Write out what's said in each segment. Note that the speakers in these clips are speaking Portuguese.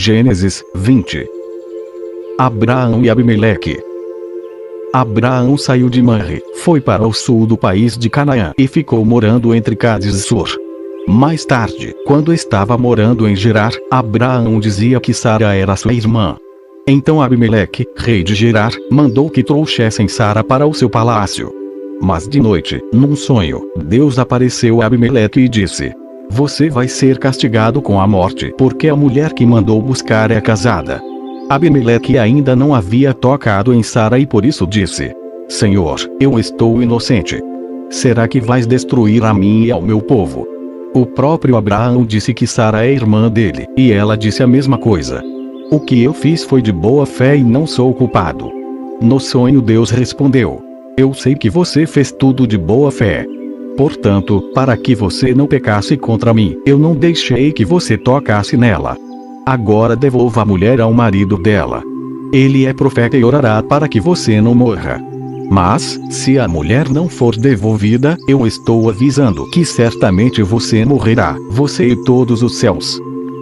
Gênesis 20. Abraão e Abimeleque. Abraão saiu de Manre, foi para o sul do país de Canaã e ficou morando entre Cádiz e Sur. Mais tarde, quando estava morando em Gerar, Abraão dizia que Sara era sua irmã. Então Abimeleque, rei de Gerar, mandou que trouxessem Sara para o seu palácio. Mas de noite, num sonho, Deus apareceu a Abimeleque e disse: "Você vai ser castigado com a morte, porque a mulher que mandou buscar é casada." Abimeleque ainda não havia tocado em Sara e por isso disse: "Senhor, eu estou inocente. Será que vais destruir a mim e ao meu povo?" O próprio Abraão disse que Sara é irmã dele, e ela disse a mesma coisa. "O que eu fiz foi de boa fé e não sou culpado." No sonho Deus respondeu: "Eu sei que você fez tudo de boa fé. Portanto, para que você não pecasse contra mim, eu não deixei que você tocasse nela. Agora devolva a mulher ao marido dela. Ele é profeta e orará para que você não morra. Mas, se a mulher não for devolvida, eu estou avisando que certamente você morrerá, você e todos os céus."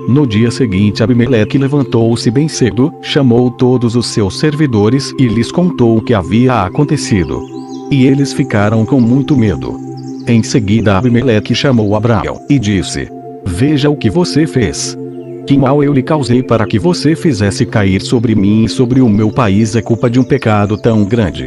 No dia seguinte Abimeleque levantou-se bem cedo, chamou todos os seus servidores e lhes contou o que havia acontecido. E eles ficaram com muito medo. Em seguida Abimeleque chamou Abraão e disse: "Veja o que você fez. Que mal eu lhe causei para que você fizesse cair sobre mim e sobre o meu país a culpa de um pecado tão grande?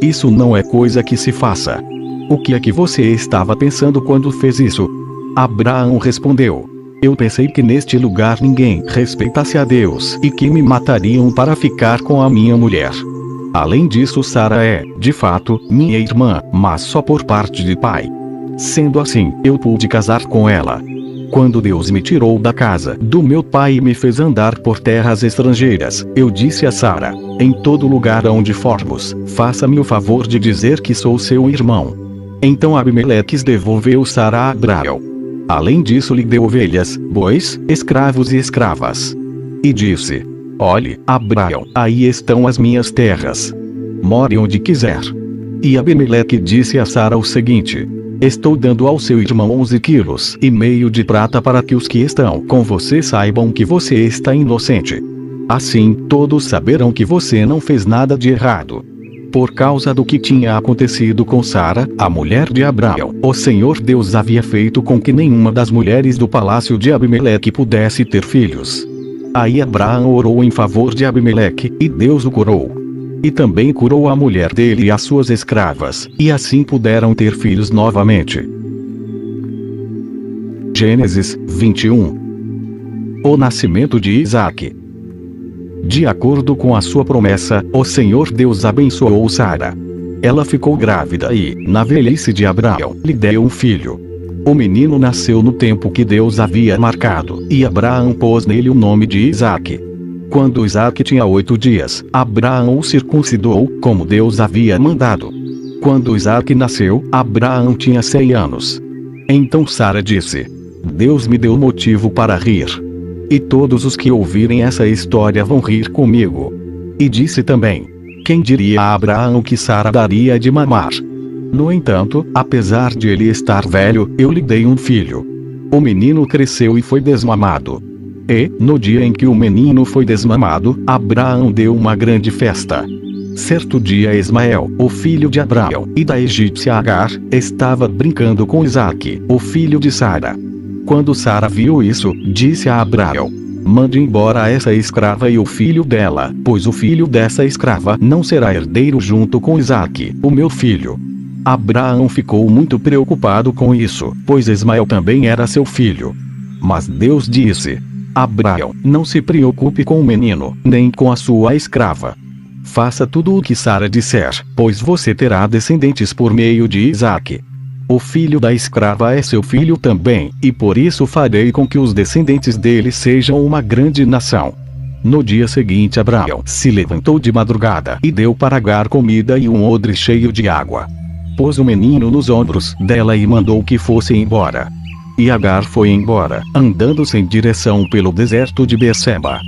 Isso não é coisa que se faça. O que é que você estava pensando quando fez isso?" Abraão respondeu: "Eu pensei que neste lugar ninguém respeitasse a Deus e que me matariam para ficar com a minha mulher. Além disso, Sara é, de fato, minha irmã, mas só por parte de pai. Sendo assim, eu pude casar com ela. Quando Deus me tirou da casa do meu pai e me fez andar por terras estrangeiras, eu disse a Sara: em todo lugar onde formos, faça-me o favor de dizer que sou seu irmão." Então Abimeleque devolveu Sara a Abraão. Além disso lhe deu ovelhas, bois, escravos e escravas. E disse: "Olhe, Abraão, aí estão as minhas terras. More onde quiser." E Abimeleque disse a Sara o seguinte: "Estou dando ao seu irmão 11,5 quilos de prata para que os que estão com você saibam que você está inocente. Assim, todos saberão que você não fez nada de errado." Por causa do que tinha acontecido com Sara, a mulher de Abraão, o Senhor Deus havia feito com que nenhuma das mulheres do palácio de Abimeleque pudesse ter filhos. Aí Abraão orou em favor de Abimeleque, e Deus o curou. E também curou a mulher dele e as suas escravas, e assim puderam ter filhos novamente. Gênesis 21. O nascimento de Isaque. De acordo com a sua promessa, o Senhor Deus abençoou Sara. Ela ficou grávida e, na velhice de Abraão, lhe deu um filho. O menino nasceu no tempo que Deus havia marcado, e Abraão pôs nele o nome de Isaque. Quando Isaque tinha 8 dias, Abraão o circuncidou, como Deus havia mandado. Quando Isaque nasceu, Abraão tinha 100 anos. Então Sara disse: "Deus me deu motivo para rir. E todos os que ouvirem essa história vão rir comigo." E disse também: "Quem diria a Abraão que Sara daria de mamar? No entanto, apesar de ele estar velho, eu lhe dei um filho." O menino cresceu e foi desmamado. E, no dia em que o menino foi desmamado, Abraão deu uma grande festa. Certo dia Ismael, o filho de Abraão e da egípcia Agar, estava brincando com Isaque, o filho de Sara. Quando Sara viu isso, disse a Abraão: "Mande embora essa escrava e o filho dela, pois o filho dessa escrava não será herdeiro junto com Isaque, o meu filho." Abraão ficou muito preocupado com isso, pois Ismael também era seu filho. Mas Deus disse: "Abraão, não se preocupe com o menino, nem com a sua escrava. Faça tudo o que Sara disser, pois você terá descendentes por meio de Isaque. O filho da escrava é seu filho também, e por isso farei com que os descendentes dele sejam uma grande nação." No dia seguinte Abraão se levantou de madrugada e deu para Agar comida e um odre cheio de água. Pôs o menino nos ombros dela e mandou que fosse embora. E Agar foi embora, andando sem direção pelo deserto de Berseba.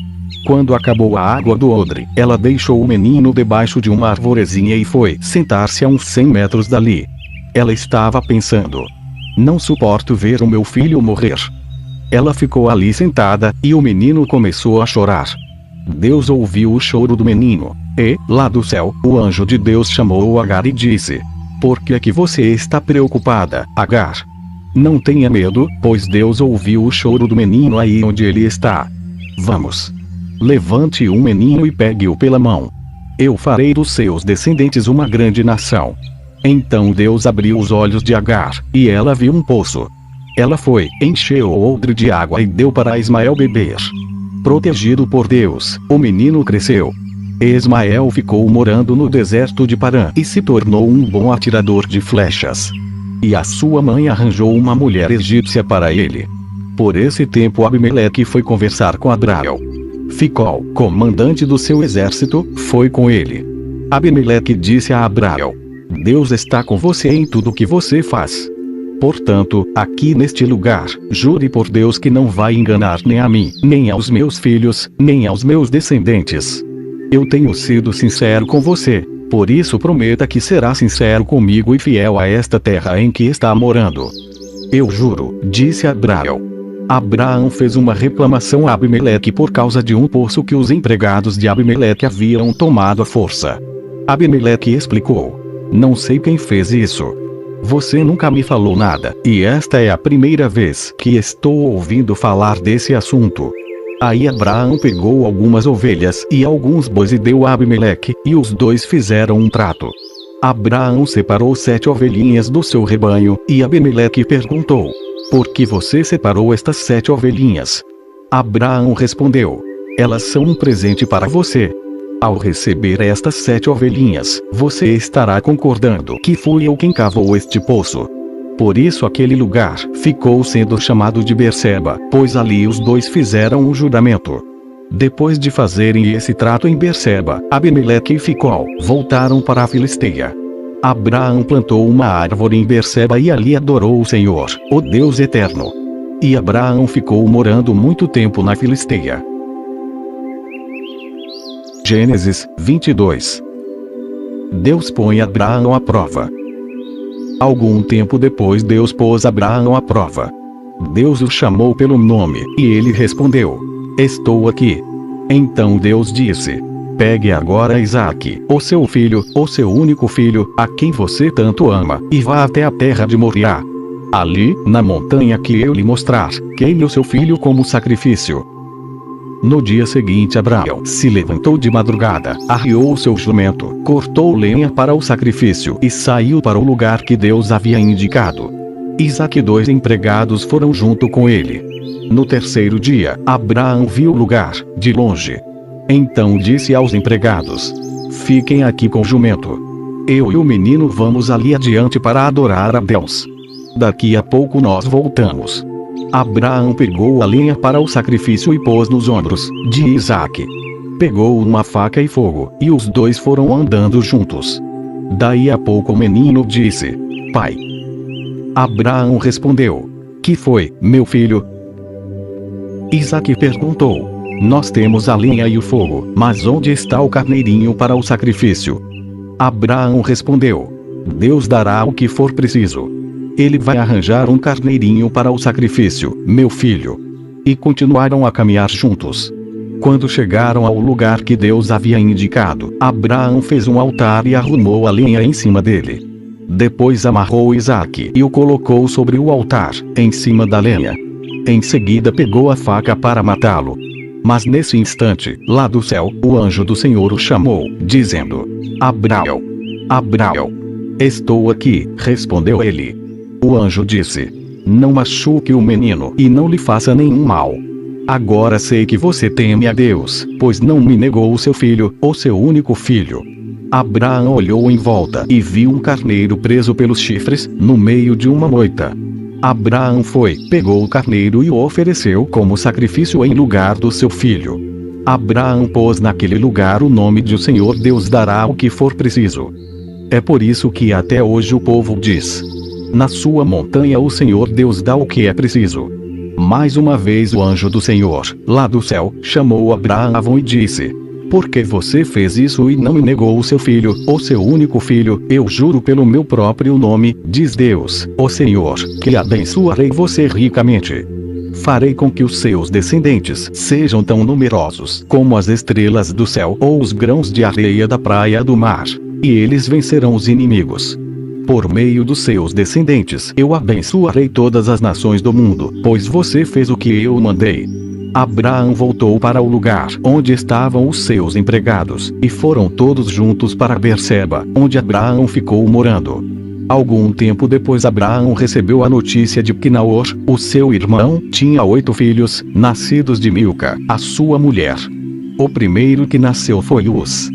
Quando acabou a água do odre, ela deixou o menino debaixo de uma arvorezinha e foi sentar-se a uns 100 metros dali. Ela estava pensando: "Não suporto ver o meu filho morrer." Ela ficou ali sentada, e o menino começou a chorar. Deus ouviu o choro do menino, e, lá do céu, o anjo de Deus chamou Agar e disse: Por que é que você está preocupada, Agar? Não tenha medo, pois Deus ouviu o choro do menino aí onde ele está. Vamos. Levante um menino e pegue-o pela mão. Eu farei dos seus descendentes uma grande nação. Então Deus abriu os olhos de Agar, e ela viu um poço. Ela foi, encheu o odre de água e deu para Ismael beber. Protegido por Deus, o menino cresceu. Ismael ficou morando no deserto de Parã e se tornou um bom atirador de flechas. E a sua mãe arranjou uma mulher egípcia para ele. Por esse tempo Abimeleque foi conversar com Abraão. Ficol, comandante do seu exército, foi com ele. Abimeleque disse a Abraão: Deus está com você em tudo o que você faz. Portanto, aqui neste lugar, jure por Deus que não vai enganar nem a mim, nem aos meus filhos, nem aos meus descendentes. Eu tenho sido sincero com você, por isso prometa que será sincero comigo e fiel a esta terra em que está morando. Eu juro, disse Abraão. Abraão fez uma reclamação a Abimeleque por causa de um poço que os empregados de Abimeleque haviam tomado à força. Abimeleque explicou: Não sei quem fez isso. Você nunca me falou nada, e esta é a primeira vez que estou ouvindo falar desse assunto. Aí Abraão pegou algumas ovelhas e alguns bois e deu a Abimeleque, e os dois fizeram um trato. Abraão separou 7 ovelhinhas do seu rebanho, e Abimeleque perguntou: Por que você separou estas 7 ovelhinhas? Abraão respondeu: Elas são um presente para você. Ao receber estas 7 ovelhinhas, você estará concordando que fui eu quem cavou este poço. Por isso aquele lugar ficou sendo chamado de Berseba, pois ali os dois fizeram um juramento. Depois de fazerem esse trato em Berseba, Abimeleque e Ficol voltaram para a Filisteia. Abraão plantou uma árvore em Berseba e ali adorou o Senhor, o Deus eterno. E Abraão ficou morando muito tempo na Filisteia. Gênesis 22. Deus põe Abraão à prova. Algum tempo depois Deus pôs Abraão à prova. Deus o chamou pelo nome, e ele respondeu: Estou aqui. Então Deus disse: Pegue agora Isaque, o seu filho, o seu único filho, a quem você tanto ama, e vá até a terra de Moriá. Ali, na montanha que eu lhe mostrar, queime o seu filho como sacrifício. No dia seguinte Abraão se levantou de madrugada, arriou o seu jumento, cortou lenha para o sacrifício e saiu para o lugar que Deus havia indicado. Isaque e 2 empregados foram junto com ele. No terceiro dia, Abraão viu o lugar, de longe. Então disse aos empregados: Fiquem aqui com o jumento. Eu e o menino vamos ali adiante para adorar a Deus. Daqui a pouco nós voltamos. Abraão pegou a lenha para o sacrifício e pôs nos ombros de Isaque. Pegou uma faca e fogo, e os dois foram andando juntos. Daí a pouco o menino disse: Pai. Abraão respondeu: Que foi, meu filho? Isaque perguntou: Nós temos a lenha e o fogo, mas onde está o carneirinho para o sacrifício? Abraão respondeu: Deus dará o que for preciso. Ele vai arranjar um carneirinho para o sacrifício, meu filho. E continuaram a caminhar juntos. Quando chegaram ao lugar que Deus havia indicado, Abraão fez um altar e arrumou a lenha em cima dele. Depois amarrou Isaque e o colocou sobre o altar, em cima da lenha. Em seguida pegou a faca para matá-lo. Mas nesse instante, lá do céu, o anjo do Senhor o chamou, dizendo: Abraão. Abraão. Estou aqui, respondeu ele. O anjo disse: Não machuque o menino e não lhe faça nenhum mal. Agora sei que você teme a Deus, pois não me negou o seu filho, o seu único filho. Abraão olhou em volta e viu um carneiro preso pelos chifres, no meio de uma moita. Abraão foi, pegou o carneiro e o ofereceu como sacrifício em lugar do seu filho. Abraão pôs naquele lugar o nome de: O Senhor Deus dará o que for preciso. É por isso que até hoje o povo diz: Na sua montanha o Senhor Deus dá o que é preciso. Mais uma vez o anjo do Senhor, lá do céu, chamou Abraão e disse: Por que você fez isso e não me negou o seu filho, o seu único filho? Eu juro pelo meu próprio nome, diz Deus, o Senhor, que abençoarei você ricamente. Farei com que os seus descendentes sejam tão numerosos como as estrelas do céu ou os grãos de areia da praia do mar. E eles vencerão os inimigos. Por meio dos seus descendentes eu abençoarei todas as nações do mundo, pois você fez o que eu mandei. Abraão voltou para o lugar onde estavam os seus empregados, e foram todos juntos para Berseba, onde Abraão ficou morando. Algum tempo depois Abraão recebeu a notícia de que Naor, o seu irmão, tinha 8 filhos, nascidos de Milca, a sua mulher. O primeiro que nasceu foi Uz.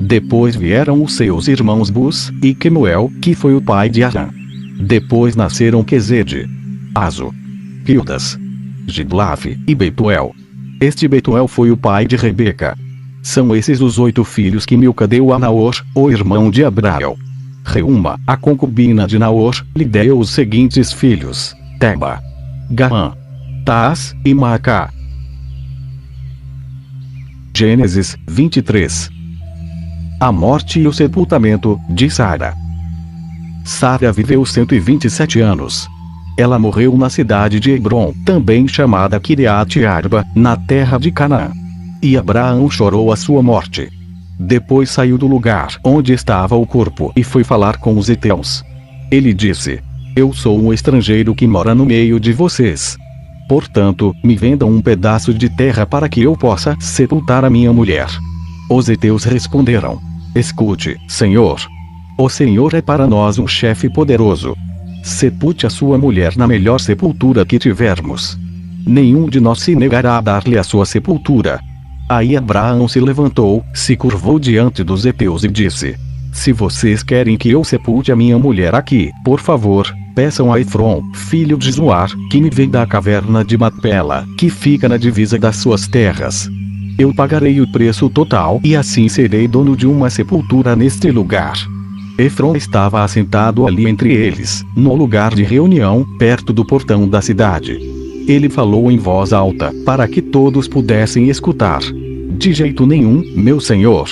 Depois vieram os seus irmãos Bus e Quemuel, que foi o pai de Arã. Depois nasceram Quezede, Azo, Pildas, Gidlaf e Betuel. Este Betuel foi o pai de Rebeca. São esses os 8 filhos que Milca deu a Naor, o irmão de Abraão. Reuma, a concubina de Naor, lhe deu os seguintes filhos: Teba, Gaã, Taás e Maacá. Gênesis 23. A morte e o sepultamento de Sara. Sara viveu 127 anos. Ela morreu na cidade de Hebrom, também chamada Kiriat Arba, na terra de Canaã. E Abraão chorou a sua morte. Depois saiu do lugar onde estava o corpo e foi falar com os heteus. Ele disse: Eu sou um estrangeiro que mora no meio de vocês. Portanto, me vendam um pedaço de terra para que eu possa sepultar a minha mulher. Os heteus responderam: Escute, Senhor. O Senhor é para nós um chefe poderoso. Sepulte a sua mulher na melhor sepultura que tivermos. Nenhum de nós se negará a dar-lhe a sua sepultura. Aí Abraão se levantou, se curvou diante dos heteus e disse: Se vocês querem que eu sepulte a minha mulher aqui, por favor, peçam a Efron, filho de Zoar, que me venda a caverna de Macpela, que fica na divisa das suas terras. Eu pagarei o preço total e assim serei dono de uma sepultura neste lugar. Efron estava assentado ali entre eles, no lugar de reunião, perto do portão da cidade. Ele falou em voz alta, para que todos pudessem escutar: De jeito nenhum, meu senhor.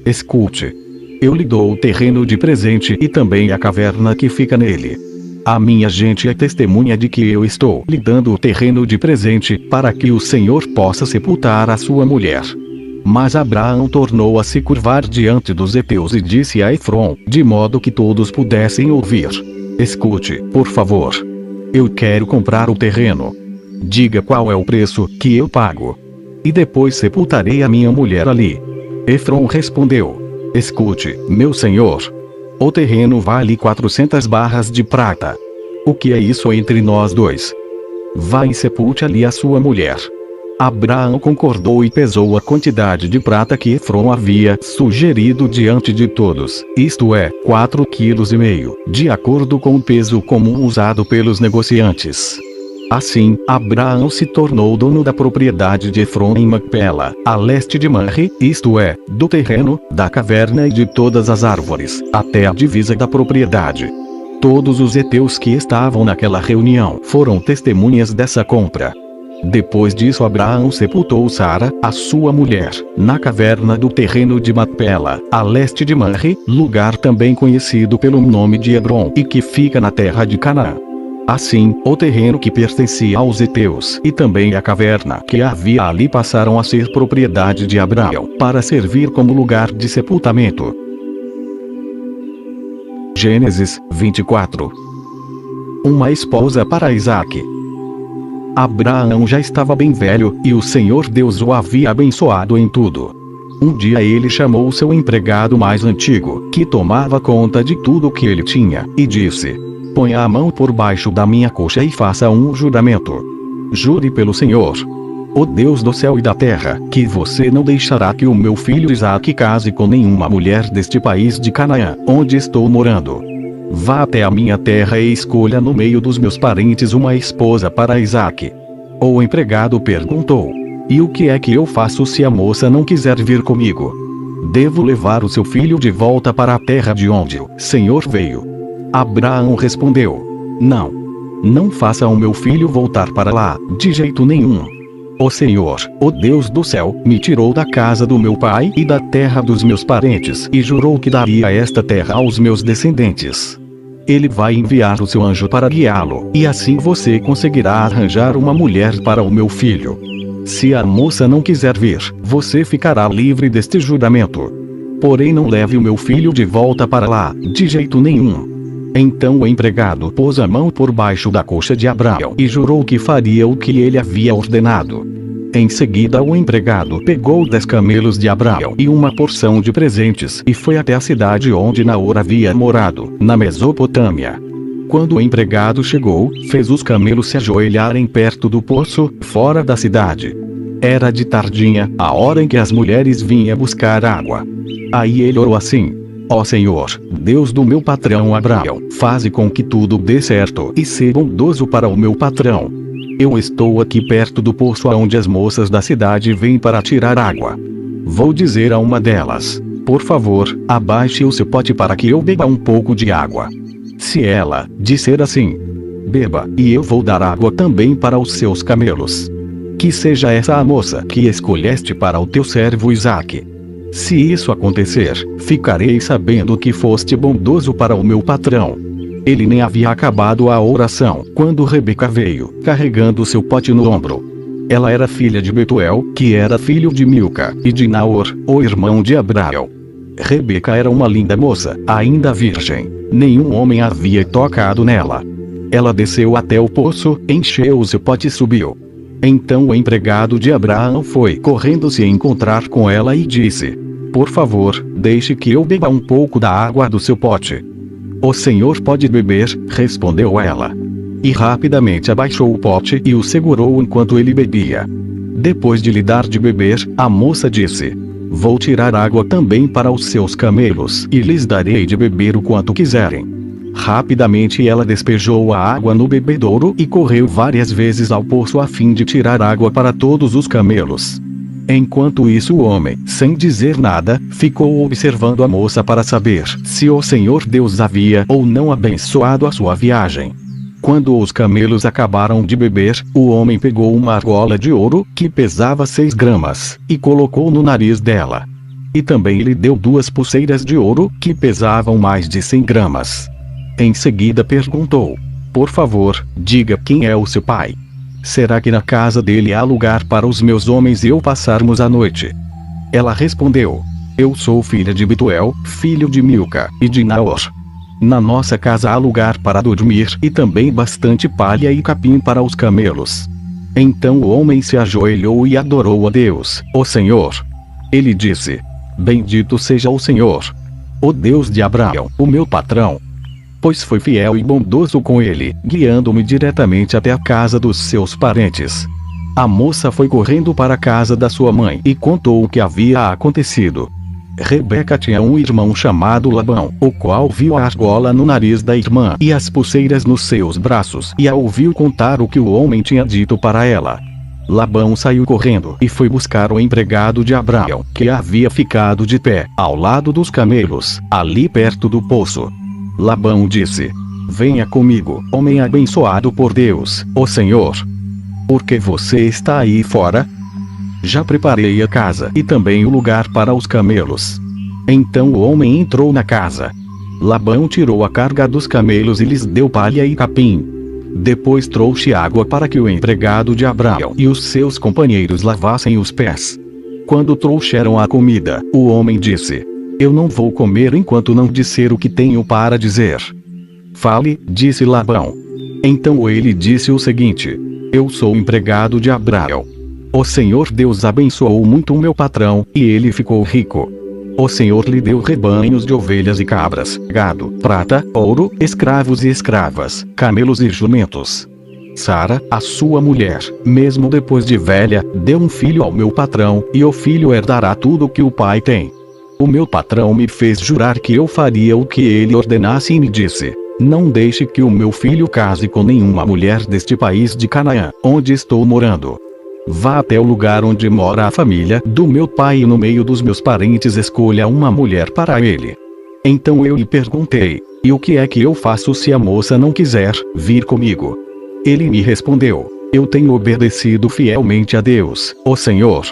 Escute. Eu lhe dou o terreno de presente e também a caverna que fica nele. A minha gente é testemunha de que eu estou lhe dando o terreno de presente, para que o Senhor possa sepultar a sua mulher. Mas Abraão tornou a se curvar diante dos heteus e disse a Efron, de modo que todos pudessem ouvir: Escute, por favor. Eu quero comprar o terreno. Diga qual é o preço que eu pago. E depois sepultarei a minha mulher ali. Efron respondeu: Escute, meu senhor. O terreno vale 400 barras de prata. O que é isso entre nós dois? Vá e sepulte ali a sua mulher. Abraão concordou e pesou a quantidade de prata que Efron havia sugerido diante de todos, isto é, 4,5 kg, de acordo com o peso comum usado pelos negociantes. Assim, Abraão se tornou dono da propriedade de Efron em Macpela, a leste de Manre, isto é, do terreno, da caverna e de todas as árvores, até a divisa da propriedade. Todos os heteus que estavam naquela reunião foram testemunhas dessa compra. Depois disso Abraão sepultou Sara, a sua mulher, na caverna do terreno de Macpela, a leste de Manre, lugar também conhecido pelo nome de Hebrom e que fica na terra de Canaã. Assim, o terreno que pertencia aos heteus e também a caverna que havia ali passaram a ser propriedade de Abraão, para servir como lugar de sepultamento. Gênesis 24. Uma esposa para Isaque. Abraão já estava bem velho, e o Senhor Deus o havia abençoado em tudo. Um dia ele chamou seu empregado mais antigo, que tomava conta de tudo o que ele tinha, e disse: Ponha a mão por baixo da minha coxa e faça um juramento. Jure pelo Senhor, o Deus do céu e da terra, que você não deixará que o meu filho Isaque case com nenhuma mulher deste país de Canaã, onde estou morando. Vá até a minha terra e escolha no meio dos meus parentes uma esposa para Isaque. O empregado perguntou: E o que é que eu faço se a moça não quiser vir comigo? Devo levar o seu filho de volta para a terra de onde o Senhor veio? Abraão respondeu: Não. Não faça o meu filho voltar para lá, de jeito nenhum. O Senhor, o Deus do céu, me tirou da casa do meu pai e da terra dos meus parentes e jurou que daria esta terra aos meus descendentes. Ele vai enviar o seu anjo para guiá-lo, e assim você conseguirá arranjar uma mulher para o meu filho. Se a moça não quiser vir, você ficará livre deste juramento. Porém não leve o meu filho de volta para lá, de jeito nenhum. Então o empregado pôs a mão por baixo da coxa de Abraão e jurou que faria o que ele havia ordenado. Em seguida o empregado pegou 10 camelos de Abraão e uma porção de presentes e foi até a cidade onde Naor havia morado, na Mesopotâmia. Quando o empregado chegou, fez os camelos se ajoelharem perto do poço, fora da cidade. Era de tardinha, a hora em que as mulheres vinham buscar água. Aí ele orou assim: ó Senhor, Deus do meu patrão Abraão, faze com que tudo dê certo e seja bondoso para o meu patrão. Eu estou aqui perto do poço aonde as moças da cidade vêm para tirar água. Vou dizer a uma delas: por favor, abaixe o seu pote para que eu beba um pouco de água. Se ela disser assim: beba, e eu vou dar água também para os seus camelos. Que seja essa a moça que escolheste para o teu servo Isaque. Se isso acontecer, ficarei sabendo que foste bondoso para o meu patrão. Ele nem havia acabado a oração, quando Rebeca veio, carregando seu pote no ombro. Ela era filha de Betuel, que era filho de Milca, e de Naor, o irmão de Abraão. Rebeca era uma linda moça, ainda virgem. Nenhum homem havia tocado nela. Ela desceu até o poço, encheu o seu pote e subiu. Então o empregado de Abraão foi correndo se encontrar com ela e disse: por favor, deixe que eu beba um pouco da água do seu pote. O senhor pode beber, respondeu ela. E rapidamente abaixou o pote e o segurou enquanto ele bebia. Depois de lhe dar de beber, a moça disse: vou tirar água também para os seus camelos e lhes darei de beber o quanto quiserem. Rapidamente ela despejou a água no bebedouro e correu várias vezes ao poço a fim de tirar água para todos os camelos. Enquanto isso o homem, sem dizer nada, ficou observando a moça para saber se o Senhor Deus havia ou não abençoado a sua viagem. Quando os camelos acabaram de beber, o homem pegou uma argola de ouro, que pesava 6 gramas, e colocou no nariz dela. E também lhe deu 2 pulseiras de ouro, que pesavam mais de 100 gramas. Em seguida perguntou: por favor, diga quem é o seu pai. Será que na casa dele há lugar para os meus homens e eu passarmos a noite? Ela respondeu: eu sou filha de Betuel, filho de Milca, e de Naor. Na nossa casa há lugar para dormir e também bastante palha e capim para os camelos. Então o homem se ajoelhou e adorou a Deus, o Senhor. Ele disse: bendito seja o Senhor, o Deus de Abraão, o meu patrão, pois foi fiel e bondoso com ele, guiando-me diretamente até a casa dos seus parentes. A moça foi correndo para a casa da sua mãe e contou o que havia acontecido. Rebeca tinha um irmão chamado Labão, o qual viu a argola no nariz da irmã e as pulseiras nos seus braços e a ouviu contar o que o homem tinha dito para ela. Labão saiu correndo e foi buscar o empregado de Abraão, que havia ficado de pé, ao lado dos camelos, ali perto do poço. Labão disse: venha comigo, homem abençoado por Deus, o Senhor. Por que você está aí fora? Já preparei a casa e também o lugar para os camelos. Então o homem entrou na casa. Labão tirou a carga dos camelos e lhes deu palha e capim. Depois trouxe água para que o empregado de Abraão e os seus companheiros lavassem os pés. Quando trouxeram a comida, o homem disse: eu não vou comer enquanto não disser o que tenho para dizer. Fale, disse Labão. Então ele disse o seguinte: eu sou empregado de Abraão. O Senhor Deus abençoou muito o meu patrão, e ele ficou rico. O Senhor lhe deu rebanhos de ovelhas e cabras, gado, prata, ouro, escravos e escravas, camelos e jumentos. Sara, a sua mulher, mesmo depois de velha, deu um filho ao meu patrão, e o filho herdará tudo o que o pai tem. O meu patrão me fez jurar que eu faria o que ele ordenasse e me disse: não deixe que o meu filho case com nenhuma mulher deste país de Canaã, onde estou morando. Vá até o lugar onde mora a família do meu pai e no meio dos meus parentes escolha uma mulher para ele. Então eu lhe perguntei: e o que é que eu faço se a moça não quiser vir comigo? Ele me respondeu: eu tenho obedecido fielmente a Deus, o Senhor.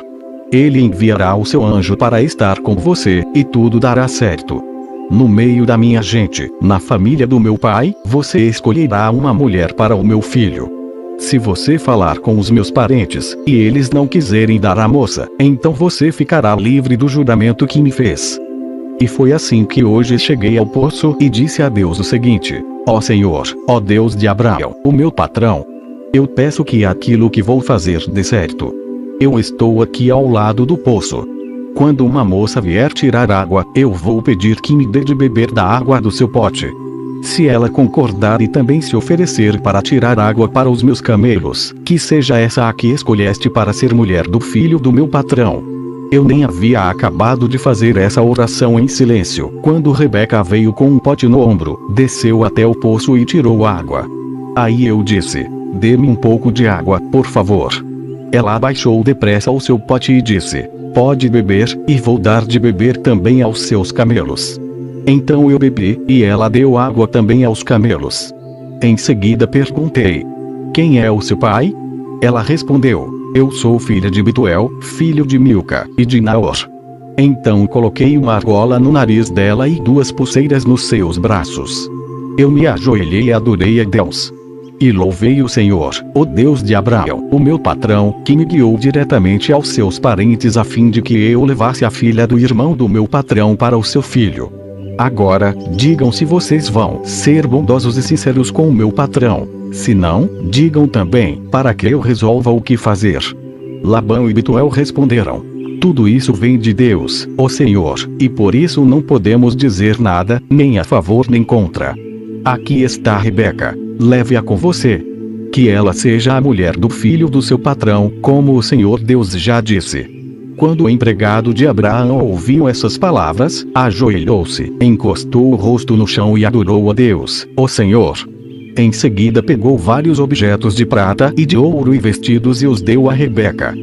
Ele enviará o seu anjo para estar com você, e tudo dará certo. no meio da minha gente, na família do meu pai, você escolherá uma mulher para o meu filho. Se você falar com os meus parentes, e eles não quiserem dar a moça, então você ficará livre do juramento que me fez. E foi assim que hoje cheguei ao poço e disse a Deus o seguinte: ó Senhor, ó Deus de Abraão, o meu patrão, eu peço que aquilo que vou fazer dê certo. Eu estou aqui ao lado do poço. Quando uma moça vier tirar água, eu vou pedir que me dê de beber da água do seu pote. Se ela concordar e também se oferecer para tirar água para os meus camelos, que seja essa a que escolheste para ser mulher do filho do meu patrão. Eu nem havia acabado de fazer essa oração em silêncio, quando Rebeca veio com um pote no ombro, desceu até o poço e tirou água. Aí eu disse: dê-me um pouco de água, por favor. Ela abaixou depressa o seu pote e disse: pode beber, e vou dar de beber também aos seus camelos. Então eu bebi, e ela deu água também aos camelos. Em seguida perguntei: quem é o seu pai? Ela respondeu: eu sou filha de Betuel, filho de Milca, e de Naor. Então coloquei uma argola no nariz dela e 2 pulseiras nos seus braços. Eu me ajoelhei e adorei a Deus. E louvei o Senhor, o Deus de Abraão, o meu patrão, que me guiou diretamente aos seus parentes a fim de que eu levasse a filha do irmão do meu patrão para o seu filho. Agora, digam se vocês vão ser bondosos e sinceros com o meu patrão. Se não, digam também, para que eu resolva o que fazer. Labão e Betuel responderam: tudo isso vem de Deus, ó Senhor, e por isso não podemos dizer nada, nem a favor nem contra. Aqui está Rebeca, leve-a com você. Que ela seja a mulher do filho do seu patrão, como o Senhor Deus já disse. Quando o empregado de Abraão ouviu essas palavras, ajoelhou-se, encostou o rosto no chão e adorou a Deus, o Senhor. Em seguida pegou vários objetos de prata e de ouro e vestidos e os deu a Rebeca.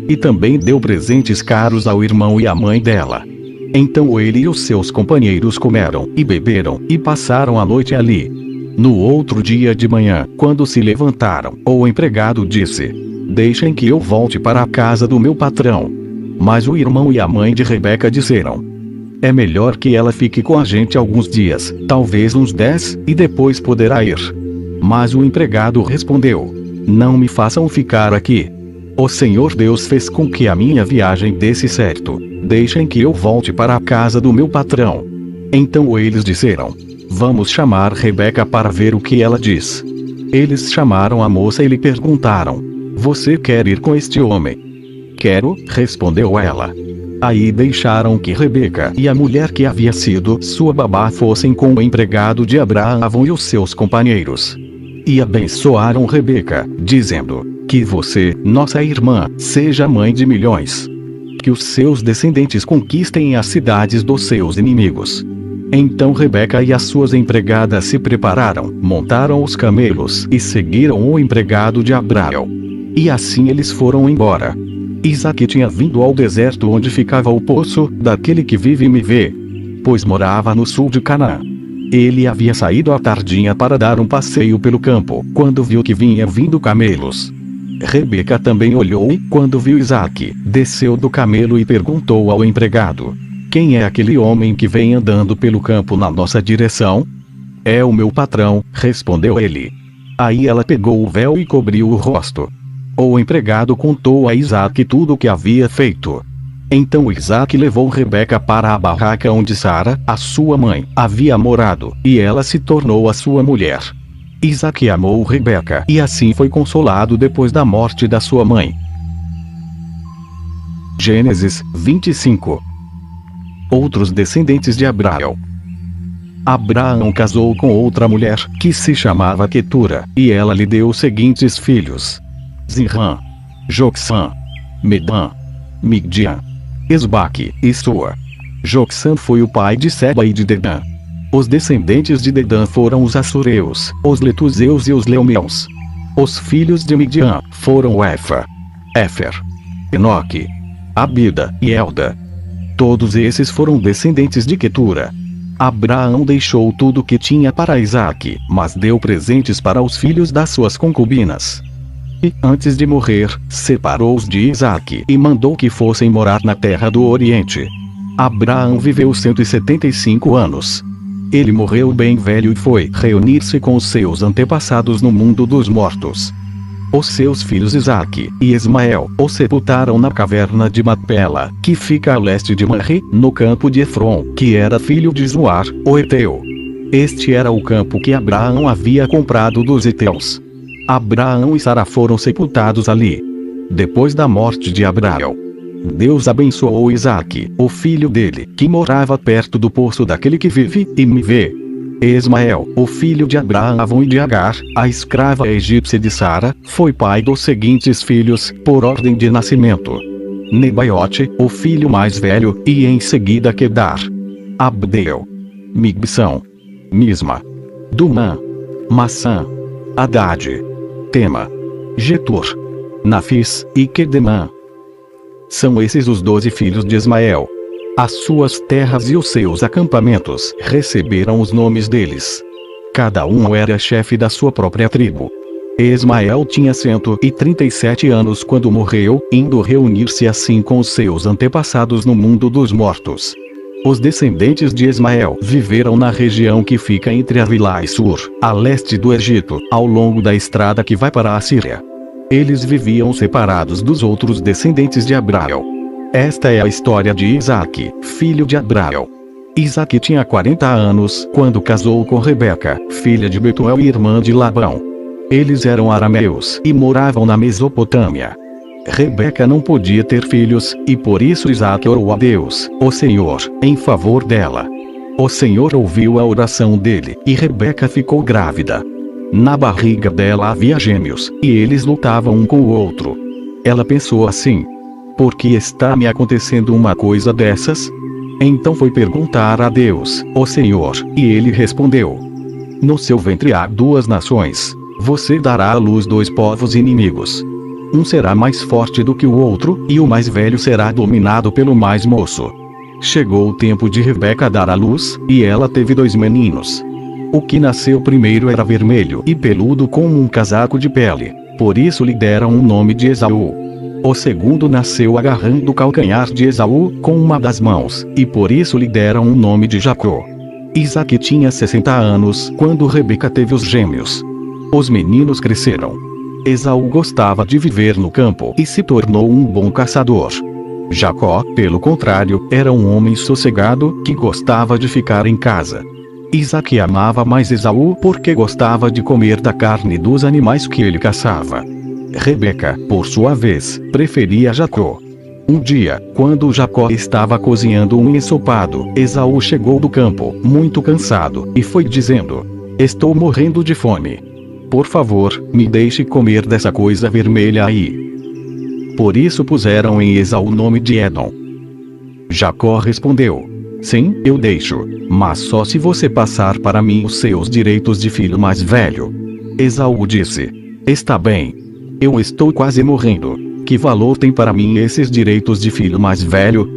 E também deu presentes caros ao irmão e à mãe dela. Então ele e os seus companheiros comeram, e beberam, e passaram a noite ali. No outro dia de manhã, quando se levantaram, o empregado disse: deixem que eu volte para a casa do meu patrão. Mas o irmão e a mãe de Rebeca disseram: é melhor que ela fique com a gente alguns dias, talvez uns 10, e depois poderá ir. Mas o empregado respondeu: não me façam ficar aqui. O Senhor Deus fez com que a minha viagem desse certo. Deixem que eu volte para a casa do meu patrão. Então eles disseram: vamos chamar Rebeca para ver o que ela diz. Eles chamaram a moça e lhe perguntaram: você quer ir com este homem? Quero, respondeu ela. Aí deixaram que Rebeca e a mulher que havia sido sua babá fossem com o empregado de Abraão e os seus companheiros. E abençoaram Rebeca, dizendo: que você, nossa irmã, seja mãe de milhões. Que os seus descendentes conquistem as cidades dos seus inimigos. Então Rebeca e as suas empregadas se prepararam, montaram os camelos e seguiram o empregado de Abraão. E assim eles foram embora. Isaque tinha vindo ao deserto onde ficava o poço daquele que vive e me vê, pois morava no sul de Canaã. Ele havia saído à tardinha para dar um passeio pelo campo, quando viu que vinha vindo camelos. Rebeca também olhou e, quando viu Isaque, desceu do camelo e perguntou ao empregado: quem é aquele homem que vem andando pelo campo na nossa direção? É o meu patrão, respondeu ele. Aí ela pegou o véu e cobriu o rosto. O empregado contou a Isaque tudo o que havia feito. Então Isaque levou Rebeca para a barraca onde Sara, a sua mãe, havia morado, e ela se tornou a sua mulher. Isaque amou Rebeca e assim foi consolado depois da morte da sua mãe. Gênesis 25. Outros descendentes de Abraão. Abraão casou com outra mulher, que se chamava Quetura, e ela lhe deu os seguintes filhos: Zimran, Joksã, Medan, Migdian, Esbaque e Sua. Joksã foi o pai de Seba e de Dedã. Os descendentes de Dedã foram os assureus, os letuseus e os leomeus. Os filhos de Midian foram Efa, Éfer, Enoque, Abida e Elda. Todos esses foram descendentes de Quetura. Abraão deixou tudo o que tinha para Isaque, mas deu presentes para os filhos das suas concubinas. E, antes de morrer, separou-os de Isaque e mandou que fossem morar na terra do Oriente. Abraão viveu 175 anos. Ele morreu bem velho e foi reunir-se com os seus antepassados no mundo dos mortos. Os seus filhos Isaque e Ismael o sepultaram na caverna de Macpela, que fica a leste de Manre, no campo de Efron, que era filho de Zoar, o Eteu. Este era o campo que Abraão havia comprado dos heteus. Abraão e Sara foram sepultados ali. Depois da morte de Abraão, Deus abençoou Isaque, o filho dele, que morava perto do poço daquele que vive e me vê. Ismael, o filho de Abraão e de Agar, a escrava egípcia de Sara, foi pai dos seguintes filhos, por ordem de nascimento: Nebaiote, o filho mais velho, e em seguida Quedar, Abdeel, Mibsão, Misma, Dumã, Maçã, Hadade, Tema, Getur, Nafis e Quedemã. São esses os 12 filhos de Ismael. As suas terras e os seus acampamentos receberam os nomes deles. Cada um era chefe da sua própria tribo. Ismael tinha 137 anos quando morreu, indo reunir-se assim com os seus antepassados no mundo dos mortos. Os descendentes de Ismael viveram na região que fica entre Havila e Sur, a leste do Egito, ao longo da estrada que vai para a Síria. Eles viviam separados dos outros descendentes de Abraão. Esta é a história de Isaque, filho de Abraão. Isaque tinha 40 anos quando casou com Rebeca, filha de Betuel e irmã de Labão. Eles eram arameus e moravam na Mesopotâmia. Rebeca não podia ter filhos, e por isso Isaque orou a Deus, o Senhor, em favor dela. O Senhor ouviu a oração dele, e Rebeca ficou grávida. Na barriga dela havia gêmeos, e eles lutavam um com o outro. Ela pensou assim: por que está me acontecendo uma coisa dessas? Então foi perguntar a Deus, o Senhor, e ele respondeu: no seu ventre há 2 nações. Você dará à luz 2 povos inimigos. Um será mais forte do que o outro, e o mais velho será dominado pelo mais moço. Chegou o tempo de Rebeca dar à luz, e ela teve 2 meninos. O que nasceu primeiro era vermelho e peludo como um casaco de pele, por isso lhe deram o nome de Esaú. O segundo nasceu agarrando o calcanhar de Esaú com uma das mãos, e por isso lhe deram o nome de Jacó. Isaque tinha 60 anos quando Rebeca teve os gêmeos. Os meninos cresceram. Esaú gostava de viver no campo e se tornou um bom caçador. Jacó, pelo contrário, era um homem sossegado que gostava de ficar em casa. Isaque amava mais Esaú porque gostava de comer da carne dos animais que ele caçava. Rebeca, por sua vez, preferia Jacó. Um dia, quando Jacó estava cozinhando um ensopado, Esaú chegou do campo, muito cansado, e foi dizendo: estou morrendo de fome. Por favor, me deixe comer dessa coisa vermelha aí. Por isso puseram em Esaú o nome de Edom. Jacó respondeu: sim, eu deixo, mas só se você passar para mim os seus direitos de filho mais velho. Esaú disse: está bem. Eu estou quase morrendo. Que valor tem para mim esses direitos de filho mais velho?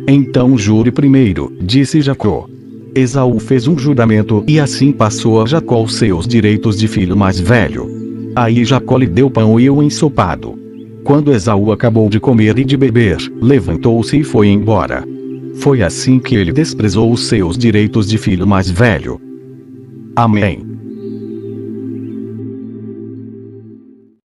Então jure primeiro, disse Jacó. Esaú fez um juramento e assim passou a Jacó os seus direitos de filho mais velho. Aí Jacó lhe deu pão e o ensopado. Quando Esaú acabou de comer e de beber, levantou-se e foi embora. Foi assim que ele desprezou os seus direitos de filho mais velho. Amém.